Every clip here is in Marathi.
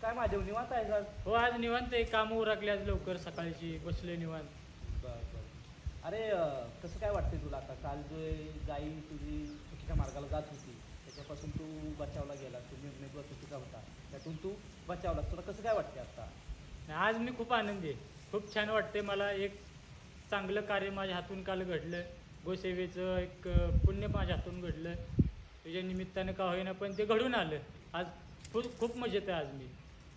काय महादेव निवांत आहे सर? हो आज निवांत आहे, काम उरकले आज लवकर सकाळची, बसले निवांत. बरं. अरे कसं काय वाटतंय तुला आता? काल जो गाई तुझी चुकीच्या मार्गाला जात होती त्याच्यापासून तू बचावला गेला, तो निर्णय तुझा चुकीचा होता, त्यातून तू बचावलास. तुला कसं काय वाटतंय आता? आज मी खूप आनंदी आहे, खूप छान वाटते मला. एक चांगलं कार्य माझ्या हातून काल घडलं, गोसेवेचं एक पुण्य माझ्या हातून घडलं. तुझ्या निमित्तानं का होईना पण ते घडून आलं. आज खूप मजेत आहे, आज मी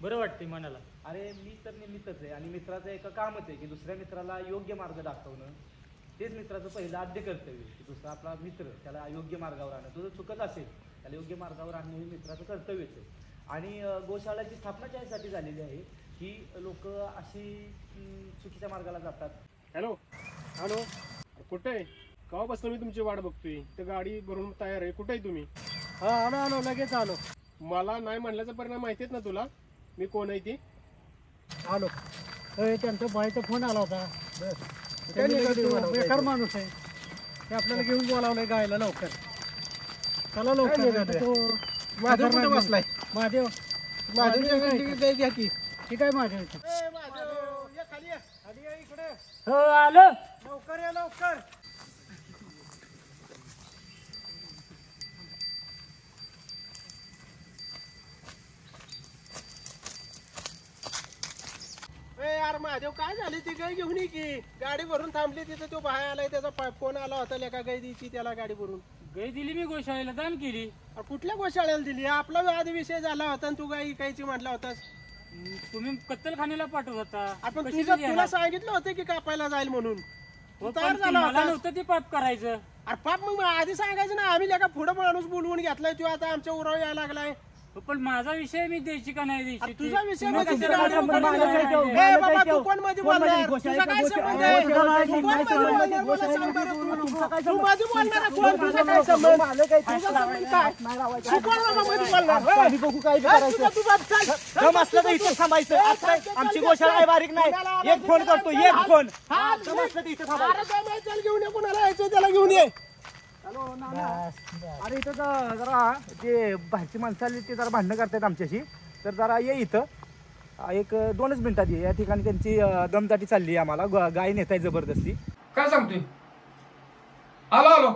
बरं वाटते मनाला. अरे मी तर निमित्तच आहे आणि मित्राचं एक कामच आहे की दुसऱ्या मित्राला योग्य मार्ग दाखवणं. तेच मित्राचं पहिलं आद्य कर्तव्य की दुसरा आपला मित्र त्याला योग्य मार्गावर आणणं. तुझं चुकत असेल त्याला योग्य मार्गावर आणणं हे मित्राचं कर्तव्यच आहे. आणि गोशाळेची स्थापना त्यासाठी झालेली आहे की लोक अशी चुकीच्या मार्गाला जातात. हॅलो, कुठे आहे? केव्हापासून मी तुमची वाट बघतोय. तर गाडी भरून तयार आहे, कुठे आहे तुम्ही? हा आलो लगेच आलो. मला नाही म्हणल्याचा परिणाम माहिती आहेत ना तुला, मी कोण आहे ती? आलो. त्यांचा बाईचा फोन आला होता. बेकार माणूस आहे, ते आपल्याला घेऊन बोलावलंय गायला लवकर. चला लवकर. महादेव कुठे बसलाय? महादेव घ्या की. ठीक आहे महादेव. इकडे हो आलं. लवकर या लवकर. यार महादेव काय झाली? ती गाय घेऊन ये की. गाडी भरून थांबली तिथं, तो बाहेर आलाय, त्याचा फोन आला होता लेका गाय द्यायची त्याला गाडी भरून. गाय दिली मी गोशाळेला, दान केली. कुठल्या गोशाळ्याला दिली? आपला वाद विषय झाला होता आणि तू गाय इकायची म्हटला होतास. तुम्ही कत्तलखान्याला पाठवत होता. आपण तुला सांगितलं होतं की कापायला जाईल म्हणून. तयार झाला मला होता. नव्हतं ते पाप करायचं. अरे पाप मग आधी सांगायचं ना. आम्ही लेका पुढे माणूस बोलवून घेतलाय, तू आता आमच्या उरावर यायला लागलाय. पण माझा विषय मी द्यायची का नाही द्यायची? तुझा विषय तुम्ही मध्ये कशाला बाबा तू कोण मध्ये बोलणार? तुझा काय संबंध आहे? तू कोण मध्ये बोलणार? मला सांग बरं तू. तू मध्ये बोलणार कोण? तुझा काय संबंध? तुझा संबंध काय? तू कोण बाबा मध्ये बोलणार? आम्ही बघू काय करायचं. तू बाप काय? दम असलं तर इथं थांबायचं. आमची गोशाळा काय बारीक नाही. एक फोन करतो, एक फोन. दम असलं तर इथं थांबायचं. अरे जाऊ दे, चल घेऊन ये. कोणाला यायचं त्याला घेऊन ये. अरे इथं जरा ते बाहेरची माणसं आली, ते जरा भांडणं करतायत आमच्याशी. तर जरा ये इथं, एक 2च मिनिटात ये. या ठिकाणी त्यांची दमदाटी चालली आहे. आम्हाला गाय नेताय जबरदस्ती. काय सांगतोय? आलो.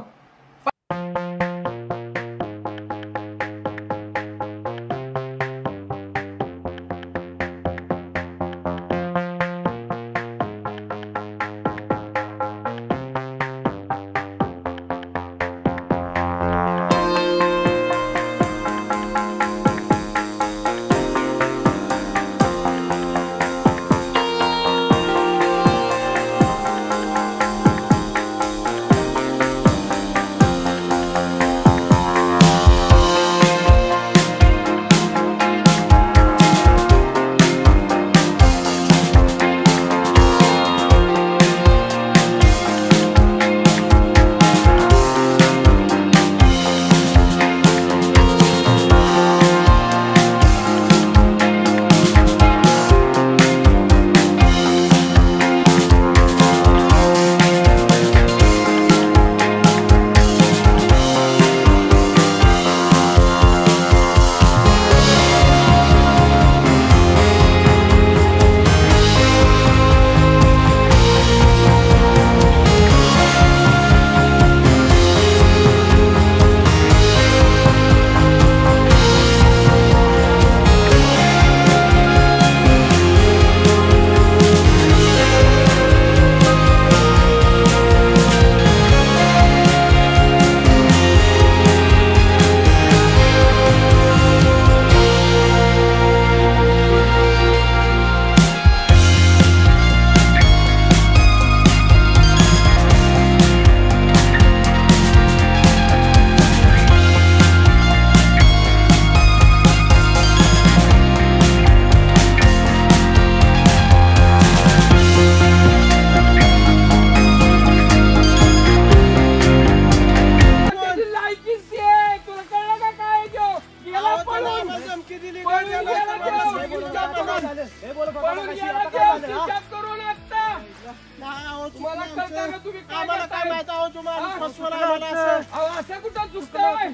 आम्हाला काय माहिती आहोत तुम्हाला फसवलं आम्हाला असं. असं कुठं चुकतंय?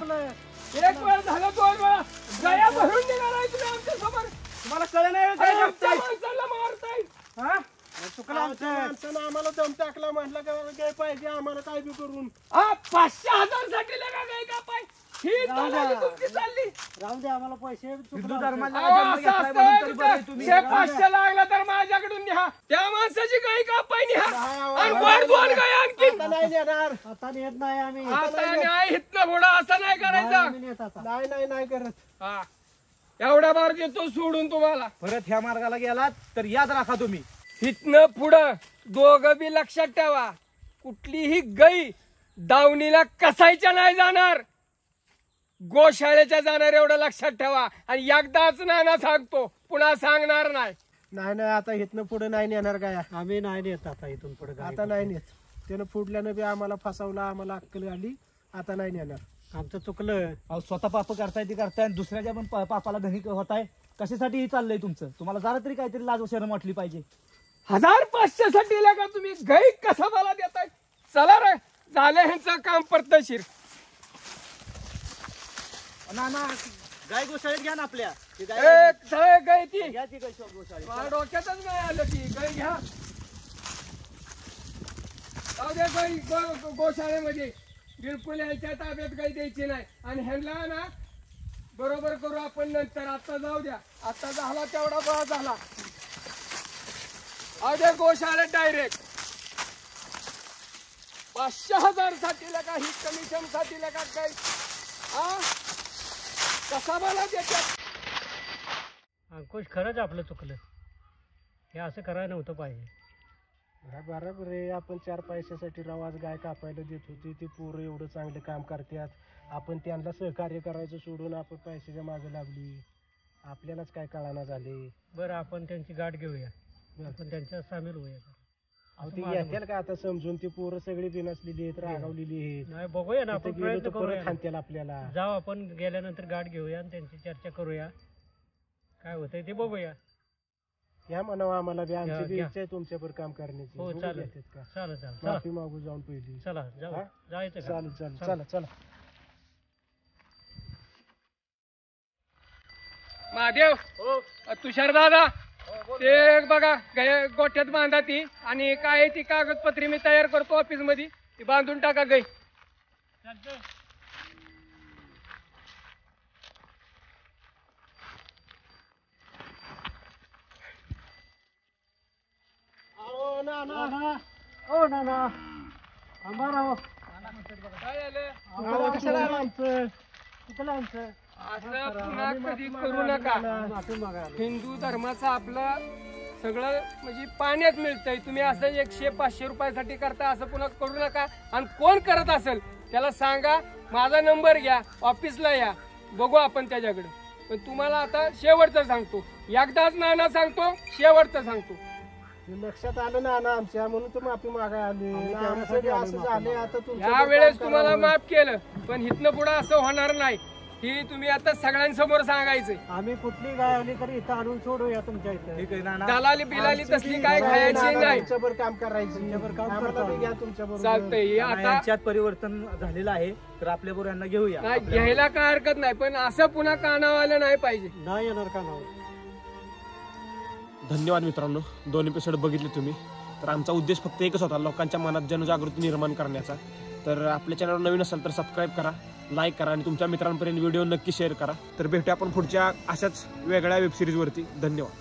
एक वेळ झालं, दोन वेळा गया भरून निघालाय तुम्ही आमच्या समोर. तुम्हाला कळलं नाही काय करताय? माणसाला मारताय. हा? चुकलं आमचं आम्हाला दम टाकला म्हटलं काय पाहिजे आम्हाला काय बी करून 500,000 साठी लगा काय का पाय ही दलाली तुमची चालली. राहून दे आम्हाला पैसे हिंदू धर्माचा अहो, जन्म असं घेतलाय म्हणून तरी बरं आहे असतं. तुम्ही. 500 लागला तर माझ्याकडून न्या. त्या माणसाची गाय का पाय न्या आणि वर 2 गाय आणखी. आता नाही नेणार आता नेत नाही आम्ही आता नाही इथनं पुढं असं नाही करायचं. आम्ही नेत आता नाही करत हा एवढा बार देतो सोडून तुम्हाला. परत ह्या मार्गाला गेलात तर याद राखा तुम्ही. इथनं पुढं दोघं बी लक्षात ठेवा. कुठलीही गाई दावणीला कसायच्या नाही जाणार, गोशाळेच्या जाणार एवढं लक्षात ठेवा. आणि एकदाच नाना सांगतो, पुन्हा सांगणार नाही. नाही आता इथनं पुढे नाही नेणार काय आम्ही नाही नेत आता इथून पुढे आता नाही नेत. त्यानं फुडल्यानं बी आम्हाला फसवला, आम्हाला अक्कल आली. आता नाही नेणार. आमचं चुकलं. अहो स्वतः पाप करताय ते करताय आणि दुसऱ्याच्या पण पापाला धनी होताय. कशासाठी हे चाललंय तुमचं? तुम्हाला जरा तरी काहीतरी लाज शरम वाटली पाहिजे. 1500 साठी का तुम्ही गाई कसा मला देताय? चला रे झालं ह्यांचं काम पद्धतशीर. ना गाय गोशाळेत घ्या ना आपल्या. ती गाय एक गाय ती घ्या ती गाय गोशाळेत. मला डोक्यातच नाही आलं ती गाय घ्या. जाऊ द्या गाई गोशाळेमध्ये बिलकुल ह्याच्या ताब्यात गाई द्यायची नाही. आणि ह्यांना ना बरोबर करू आपण नंतर. आता जाऊ द्या. आता झाला तेवढा बळा झाला. अरे गोशाळेत डायरेक्ट 500,000 साठी लगा ही कमिशन साठी लगा काय हा कसा मला देतात. अंकुश खरंच आपलं चुकलं. हे असं करायला नव्हतं पाहिजे. बरोबर आहे. आपण 4 पैशासाठी रवाज गाय कापायला देत होती. ती पोरं एवढं चांगलं काम करतात. आपण त्यांना सहकार्य करायचं सोडून आपण पैशाच्या मागे लागली. आपल्यालाच काय कळाना झाले. बरं आपण त्यांची गाठ घेऊया. आपण त्यांच्यात सामील होऊया. अहो ते येतील का आता समजून? ती पोरं सगळी बिनसलेली आहेत, रागावलेली आहेत. नाही बघूया ना, आपण गेलो प्रयत्न तर परत करूया. खांतेल आपल्याला. जाऊ आपण गेल्यानंतर गाठ घेऊया आणि त्यांची चर्चा करूया. काय होतंय ते बघूया. या म्हणावं आम्हाला बी. आमची बी घ्या. इच्छा आहे तुमच्यावर काम करण्याची. हो बघू चालेल येतात का? चालेल चालेल चला माफी मागू जाऊन पहिली. चला जाऊ. हा? जायचं का? चालेल चला चला. महादेव तुषार दादा ते बघा गोठ्यात बांधा ती. आणि काय ती कागदपत्री मी तयार करतो ऑफिस मध्ये. ती बांधून टाका गाई. ओ नाना थांबा राव. काय झालं? चुकलं आमचं. असं पुन्हा कधी करू नका. माफी मागायला. हिंदू धर्माचं आपलं सगळं म्हणजे पाण्यात मिळतंय. तुम्ही असं 100-500 रुपयासाठी करता असं पुन्हा करू नका. आणि कोण करत असेल त्याला सांगा, माझा नंबर घ्या, ऑफिसला या, बघू आपण त्याच्याकडे. पण तुम्हाला आता शेवटचं सांगतो, एकदाच नाना सांगतो, शेवटचं सांगतो. लक्षात आलं ना आमच्या, म्हणून तर माफी मागाय आली. असं झाले आता या वेळेस तुम्हाला माफ केलं, पण इथनं पुढे असं होणार नाही. ही तुम्ही आता सगळ्यांसमोर सांगायचं. आम्ही कुठली गाय आली तरी इथं आणून सोडूया तुमच्या इथं. ठीक आहे ना. दलाली बिलाली तसली काय खायची नाही. तुमच्यावर काम करायचं. चालतंय. आता यांच्यात परिवर्तन झालेलं आहे तर आपल्या बरोबर यांना घेऊया. नाही घ्यायला काय हरकत नाही, पण असं पुन्हा कानावाला नाही पाहिजे. नाही येणार का नाव. धन्यवाद मित्रांनो, 2 एपिसोड बघितले तुम्ही. तर आमचा उद्देश फक्त एकच होता, लोकांच्या मनात जनजागृती निर्माण करण्याचा. तर आपल्या चॅनलवर नवीन असाल तर सबस्क्राईब करा, लाईक करा आणि तुमच्या मित्रांपर्यंत व्हिडिओ नक्की शेअर करा. तर भेटूया आपण पुढच्या अशाच वेगळ्या वेबसिरीजवरती. धन्यवाद.